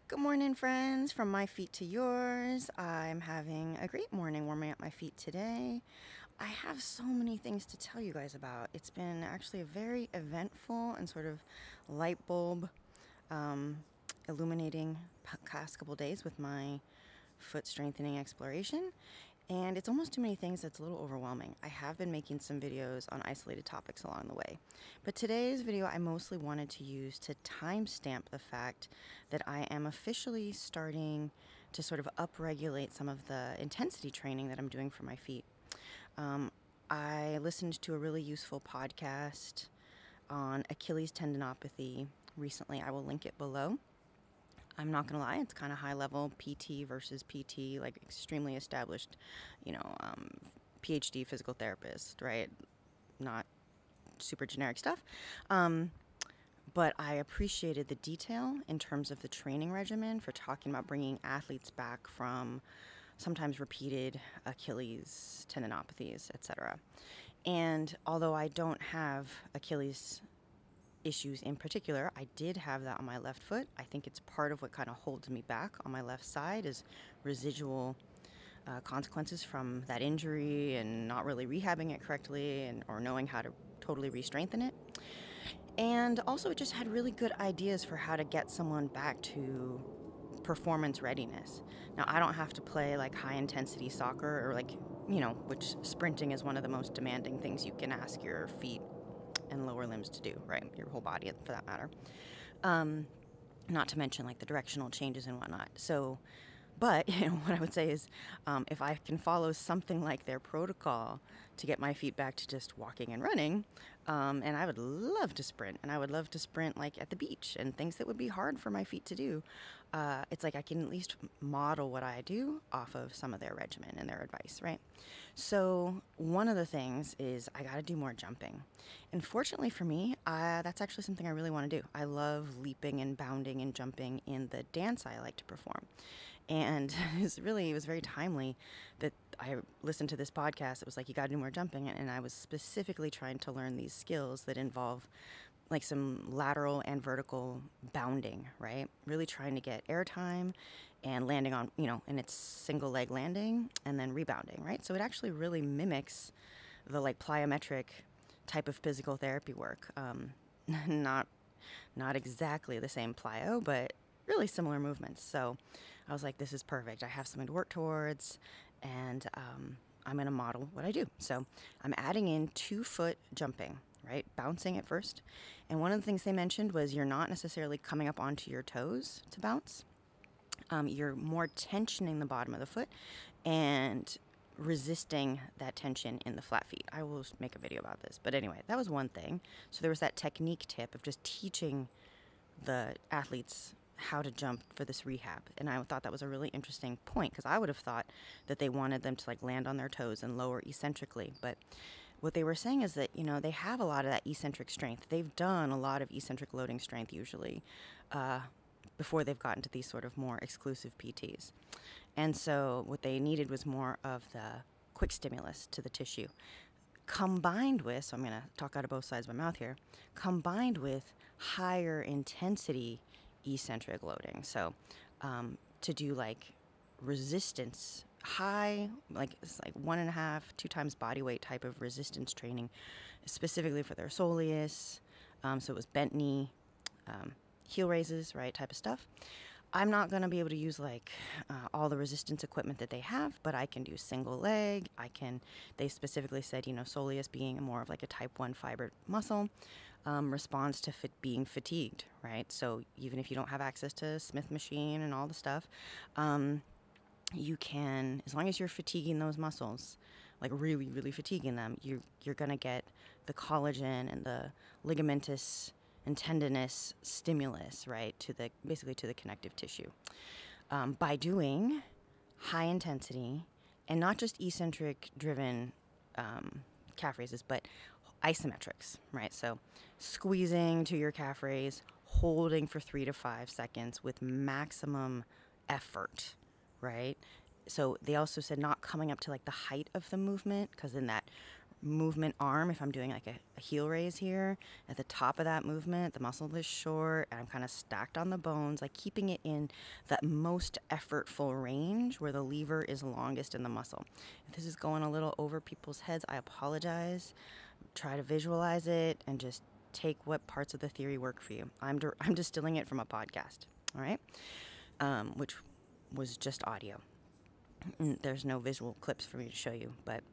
Good morning, friends. From my feet to yours. I'm having a great morning warming up my feet today. I have so many things to tell you guys about. It's been actually a very eventful and sort of light bulb um, illuminating past couple days with my foot strengthening exploration. And it's almost too many things that's a little overwhelming. I have been making some videos on isolated topics along the way. But today's video I mostly wanted to use to timestamp the fact that I am officially starting to sort of upregulate some of the intensity training that I'm doing for my feet. I listened to a really useful podcast on Achilles tendinopathy recently. I will link it below. I'm not gonna lie, it's kind of high level PT versus PT, like extremely established, PhD physical therapist, right? Not super generic stuff. But I appreciated the detail in terms of the training regimen for talking about bringing athletes back from sometimes repeated Achilles tendinopathies, etc. And although I don't have Achilles issues in particular, I did have that on my left foot. I think it's part of what kind of holds me back on my left side is residual consequences from that injury and not really rehabbing it correctly or knowing how to totally re-strengthen it. And also it just had really good ideas for how to get someone back to performance readiness. Now, I don't have to play like high intensity soccer or which sprinting is one of the most demanding things you can ask your feet and lower limbs to do, right? Your whole body for that matter. Not to mention like the directional changes and whatnot. So, but what I would say is if I can follow something like their protocol to get my feet back to just walking and running, and I would love to sprint, and I would love to sprint like at the beach and things that would be hard for my feet to do. It's like I can at least model what I do off of some of their regimen and their advice, right? So one of the things is I got to do more jumping. And fortunately for me, that's actually something I really want to do. I love leaping and bounding and jumping in the dance I like to perform. And it was very timely that I listened to this podcast. It was like, you got to do more jumping. And I was specifically trying to learn these skills that involve like some lateral and vertical bounding, right? Really trying to get airtime and landing on, and it's single leg landing and then rebounding, right? So it actually really mimics the like plyometric type of physical therapy work. Not exactly the same plyo, but really similar movements. So I was like, this is perfect. I have something to work towards, and I'm going to model what I do. So I'm adding in 2-foot jumping, right? Bouncing at first. And one of the things they mentioned was you're not necessarily coming up onto your toes to bounce. You're more tensioning the bottom of the foot and resisting that tension in the flat feet. I will make a video about this. But anyway, that was one thing. So there was that technique tip of just teaching the athletes how to jump for this rehab. And I thought that was a really interesting point because I would have thought that they wanted them to like land on their toes and lower eccentrically. But what they were saying is that, they have a lot of that eccentric strength. They've done a lot of eccentric loading strength usually before they've gotten to these sort of more exclusive PTs. And so what they needed was more of the quick stimulus to the tissue. Combined with, so I'm going to talk out of both sides of my mouth here, combined with higher intensity eccentric loading. So to do like resistance, high, like it's like 1.5, 2 times body weight type of resistance training, specifically for their soleus. So it was bent knee, heel raises, right, type of stuff. I'm not going to be able to use like all the resistance equipment that they have, but I can do single leg. They specifically said, soleus being more of like a type 1 fiber muscle, responds to being fatigued, right? So even if you don't have access to Smith machine and all the stuff, you can, as long as you're fatiguing those muscles, like really, really fatiguing them, you're going to get the collagen and the ligamentous and tendinous stimulus, right, basically to the connective tissue. By doing high intensity and not just eccentric driven calf raises, but isometrics, right? So squeezing to your calf raise, holding for 3 to 5 seconds with maximum effort, right? So they also said not coming up to like the height of the movement, because then that movement arm, if I'm doing like a heel raise here, at the top of that movement, the muscle is short and I'm kind of stacked on the bones, like keeping it in that most effortful range where the lever is longest in the muscle. If this is going a little over people's heads, I apologize. Try to visualize it and just take what parts of the theory work for you. I'm distilling it from a podcast, all right? Which was just audio. There's no visual clips for me to show you, but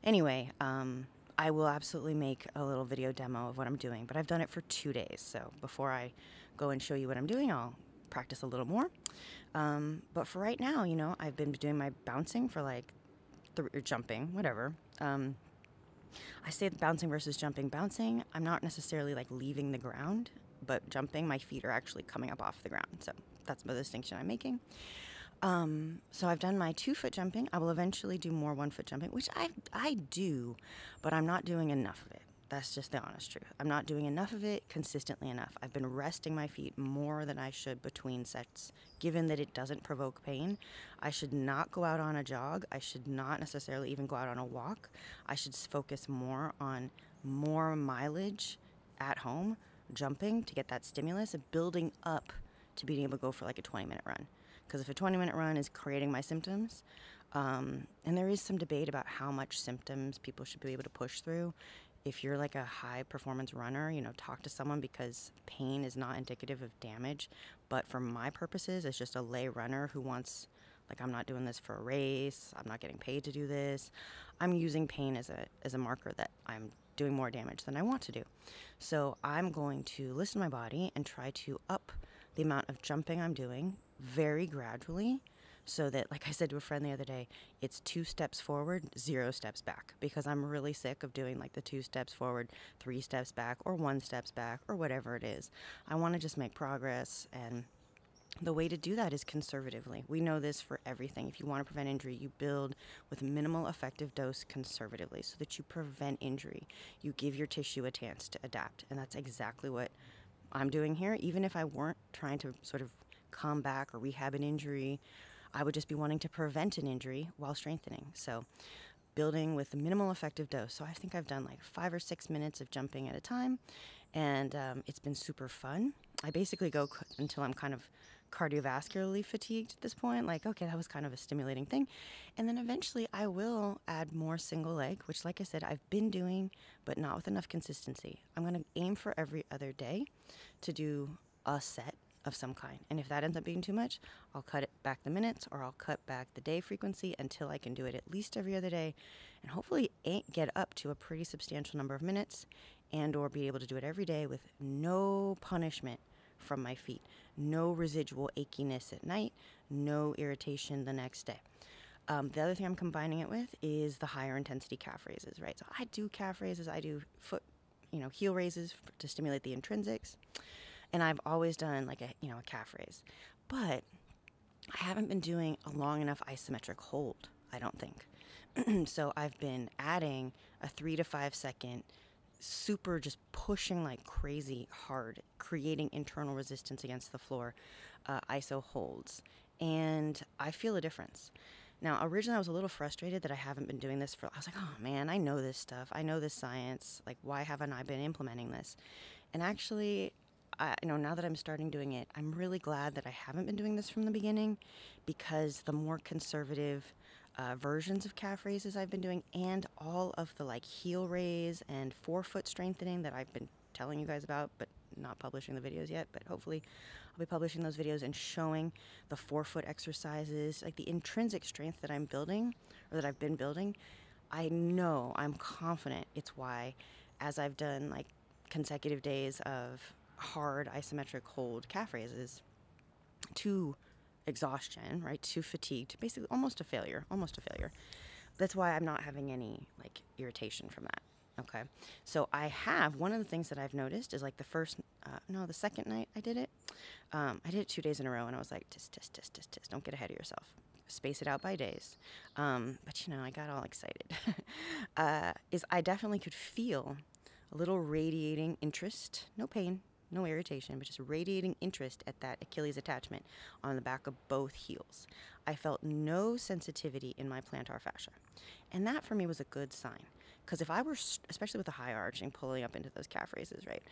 anyway, I will absolutely make a little video demo of what I'm doing, but I've done it for 2 days, so before I go and show you what I'm doing, I'll practice a little more. But for right now, you know, I've been doing my bouncing for like, or jumping, whatever. I say bouncing versus jumping. Bouncing, I'm not necessarily like leaving the ground, but jumping, my feet are actually coming up off the ground, so that's the distinction I'm making. So I've done my 2-foot jumping. I will eventually do more 1-foot jumping, which I do, but I'm not doing enough of it. That's just the honest truth. I'm not doing enough of it consistently enough. I've been resting my feet more than I should between sets, given that it doesn't provoke pain. I should not go out on a jog. I should not necessarily even go out on a walk. I should focus more on more mileage at home, jumping to get that stimulus, and building up to being able to go for like a 20-minute run. Because if a 20-minute run is creating my symptoms, and there is some debate about how much symptoms people should be able to push through. If you're like a high-performance runner, you know, talk to someone, because pain is not indicative of damage. But for my purposes, it's just a lay runner who wants, like, I'm not doing this for a race. I'm not getting paid to do this. I'm using pain as a marker that I'm doing more damage than I want to do. So I'm going to listen to my body and try to up the amount of jumping I'm doing very gradually, so that, like I said to a friend the other day, it's 2 steps forward, 0 steps back, because I'm really sick of doing like the 2 steps forward, 3 steps back, or 1 steps back, or whatever it is. I want to just make progress, and the way to do that is conservatively. We know this for everything. If you want to prevent injury, you build with minimal effective dose conservatively so that you prevent injury. You give your tissue a chance to adapt, and that's exactly what I'm doing here. Even if I weren't trying to sort of come back or rehab an injury, I would just be wanting to prevent an injury while strengthening. So building with a minimal effective dose. So I think I've done like 5 or 6 minutes of jumping at a time, and it's been super fun. I basically go until I'm kind of cardiovascularly fatigued at this point. Like, okay, that was kind of a stimulating thing. And then eventually I will add more single leg, which, like I said, I've been doing, but not with enough consistency. I'm going to aim for every other day to do a set of some kind. And if that ends up being too much, I'll cut it back the minutes, or I'll cut back the day frequency until I can do it at least every other day, and hopefully get up to a pretty substantial number of minutes, and or be able to do it every day with no punishment from my feet, no residual achiness at night, no irritation the next day. The other thing I'm combining it with is the higher intensity calf raises, right? So I do calf raises, I do foot, heel raises to stimulate the intrinsics. And I've always done like a calf raise, but I haven't been doing a long enough isometric hold, I don't think. So I've been adding a 3 to 5 second super, just pushing like crazy hard, creating internal resistance against the floor, iso holds. And I feel a difference. Now, originally I was a little frustrated that I haven't been doing this I was like, oh man, I know this stuff. I know this science. Like, why haven't I been implementing this? And actually, now that I'm starting doing it, I'm really glad that I haven't been doing this from the beginning, because the more conservative versions of calf raises I've been doing, and all of the like heel raise and 4-foot strengthening that I've been telling you guys about, but not publishing the videos yet, but hopefully I'll be publishing those videos and showing the 4-foot exercises, like the intrinsic strength that I'm building, or that I've been building. I'm confident it's why, as I've done like consecutive days of hard isometric hold calf raises to exhaustion, right, to fatigue, to basically almost a failure. That's why I'm not having any like irritation from that. Okay, so one of the things that I've noticed is like the second night I did it, I did it 2 days in a row, and I was like, test, don't get ahead of yourself, space it out by days. But I got all excited. Is I definitely could feel a little radiating interest, no pain, no irritation, but just radiating interest at that Achilles attachment on the back of both heels. I felt no sensitivity in my plantar fascia. And that for me was a good sign, Because if I were, especially with the high arching, pulling up into those calf raises, right?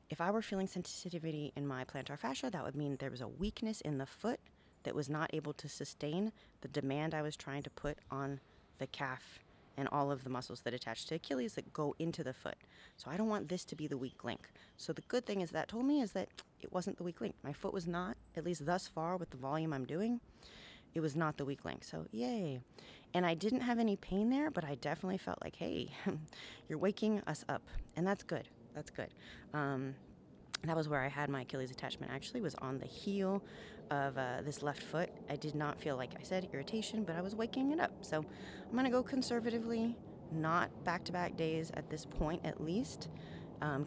If I were feeling sensitivity in my plantar fascia, that would mean there was a weakness in the foot that was not able to sustain the demand I was trying to put on the calf and all of the muscles that attach to Achilles that go into the foot. So I don't want this to be the weak link. So the good thing is that told me is that it wasn't the weak link. My foot was not, at least thus far with the volume I'm doing, it was not the weak link. So yay. And I didn't have any pain there, but I definitely felt like, hey, you're waking us up. And that's good. That's good. That was where I had my Achilles attachment, actually, was on the heel of this left foot. I did not feel, like I said, irritation, but I was waking it up. So I'm going to go conservatively, not back-to-back days at this point, at least.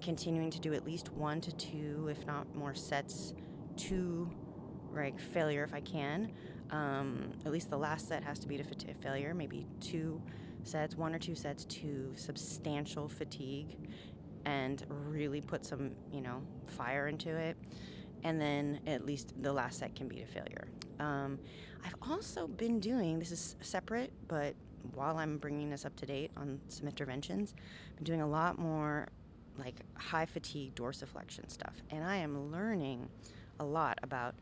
Continuing to do at least 1 to 2, if not more sets, to failure if I can. At least the last set has to be to failure, maybe 2 sets, 1 or 2 sets to substantial fatigue, and really put some, fire into it. And then at least the last set can be to failure. I've also been doing, this is separate, but while I'm bringing this up to date on some interventions, I've been doing a lot more like high fatigue dorsiflexion stuff. And I am learning a lot about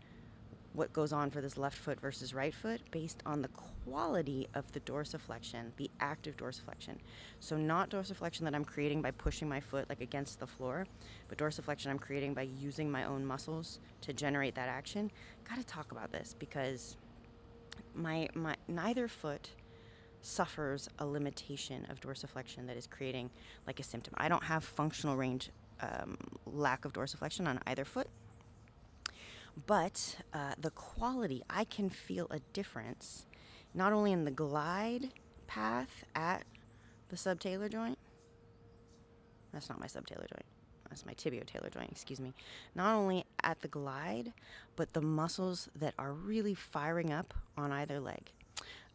what goes on for this left foot versus right foot based on the quality of the dorsiflexion, the active dorsiflexion. So not dorsiflexion that I'm creating by pushing my foot like against the floor, but dorsiflexion I'm creating by using my own muscles to generate that action. Got to talk about this because my neither foot suffers a limitation of dorsiflexion that is creating like a symptom. I don't have functional range lack of dorsiflexion on either foot. But the quality, I can feel a difference, not only in the glide path at the subtalar joint. That's not my subtalar joint. That's my tibiotalar joint, excuse me. Not only at the glide, but the muscles that are really firing up on either leg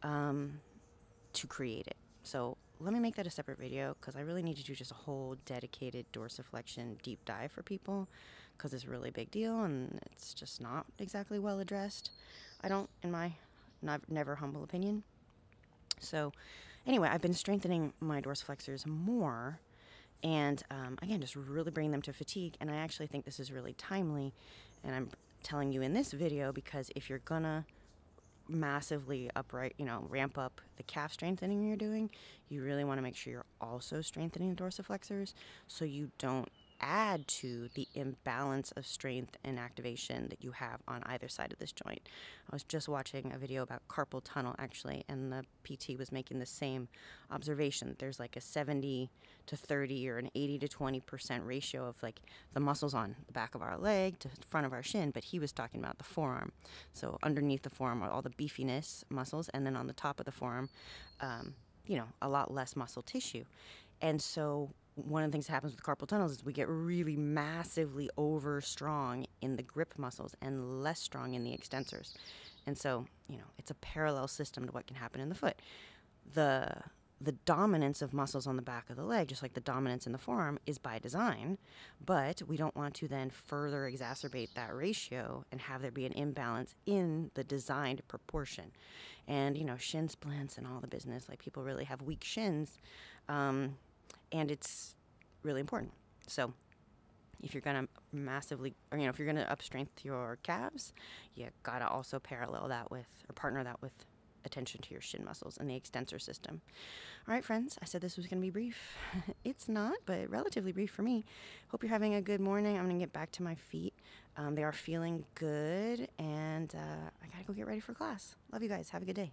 to create it. So let me make that a separate video because I really need to do just a whole dedicated dorsiflexion deep dive for people, because it's a really big deal and it's just not exactly well addressed. I don't, in my never humble opinion. So anyway, I've been strengthening my dorsiflexors more and again, just really bringing them to fatigue. And I actually think this is really timely. And I'm telling you in this video because if you're gonna massively ramp up the calf strengthening you're doing, you really want to make sure you're also strengthening the dorsiflexors so you don't add to the imbalance of strength and activation that you have on either side of this joint. I was just watching a video about carpal tunnel actually, and the PT was making the same observation. There's like a 70 to 30 or an 80 to 20% ratio of like the muscles on the back of our leg to the front of our shin, but he was talking about the forearm. So underneath the forearm are all the beefiness muscles, and then on the top of the forearm, a lot less muscle tissue. And so one of the things that happens with carpal tunnels is we get really massively over strong in the grip muscles and less strong in the extensors. And so, it's a parallel system to what can happen in the foot. The dominance of muscles on the back of the leg, just like the dominance in the forearm, is by design, but we don't want to then further exacerbate that ratio and have there be an imbalance in the designed proportion. And, shin splints and all the business, like people really have weak shins, and it's really important. So if you're going to massively, if you're going to up strength your calves, you got to also parallel that with, or partner that with attention to your shin muscles and the extensor system. All right, friends, I said this was going to be brief. It's not, but relatively brief for me. Hope you're having a good morning. I'm going to get back to my feet. They are feeling good, and I got to go get ready for class. Love you guys. Have a good day.